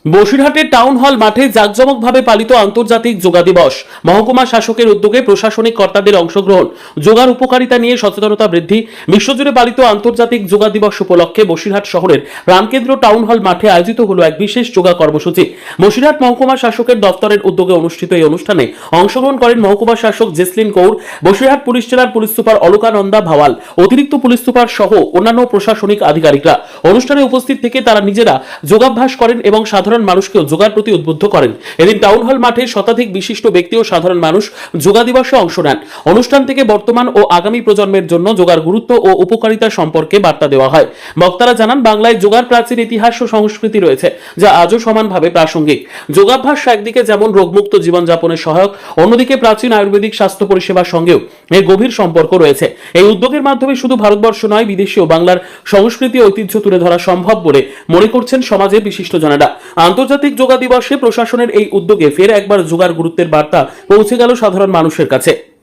বসিরহাটের town hall মাঠে জাঁকজমকভাবে পালিত আন্তর্জাতিক যোগা দিবস। মহকুমা শাসকের উদ্যোগে প্রশাসনিক কর্তাদের অংশগ্রহণ, যোগার উপকারিতা নিয়ে সচেতনতা বৃদ্ধি। বিশ্বজুড়ে পালিত আন্তর্জাতিক যোগা দিবস উপলক্ষে বসিরহাট শহরের প্রাণকেন্দ্র টাউন হল মাঠে আয়োজিত হলো এক বিশেষ যোগা কর্মসূচি। বসিরহাট মহকুমা শাসকের দপ্তরের উদ্যোগে অনুষ্ঠিত এই অনুষ্ঠানে অংশগ্রহণ করেন মহকুমা শাসক জেসলিন কৌর, বসিরহাট পুলিশ জেলার পুলিশ সুপার অলকানন্দা ভাওয়াল, অতিরিক্ত পুলিশ সুপার সহ অন্যান্য প্রশাসনিক আধিকারিকরা। অনুষ্ঠানে উপস্থিত থেকে তারা নিজেরা যোগাভ্যাস করেন এবং সাধারণ মানুষকেও যোগার প্রতি উদ্বুদ্ধ করেন। এদিন টাউন হল মাঠে শতাধিক বিশিষ্ট ব্যক্তি ও সাধারণ মানুষ যোগা দিবসে অংশ নেন। অনুষ্ঠান থেকে বর্তমান ও আগামী প্রজন্মের জন্য যোগার গুরুত্ব ও উপকারিতা সম্পর্কে বার্তা দেওয়া হয়। বক্তারা জানান, বাংলায় যোগার প্রাচীন ইতিহাস ও সংস্কৃতি রয়েছে, যা আজও সমানভাবে প্রাসঙ্গিক। যোগাভ্যাস একদিকে যেমন রোগমুক্ত জীবনযাপনের সহায়ক, অন্যদিকে প্রাচীন আয়ুর্বেদিক স্বাস্থ্য পরিষেবার সঙ্গেও এর গভীর সম্পর্ক রয়েছে। এই উদ্যোগের মাধ্যমে শুধু ভারতবর্ষ নয়, বিদেশেও বাংলার সংস্কৃতি ঐতিহ্য তুলে ধরা সম্ভব বলে মনে করছেন সমাজের বিশিষ্টজনেরা। আন্তর্জাতিক যোগা দিবসে প্রশাসনের এই উদ্যোগে ফের একবার যোগার গুরুত্বের বার্তা পৌঁছে গেল সাধারণ মানুষের কাছে।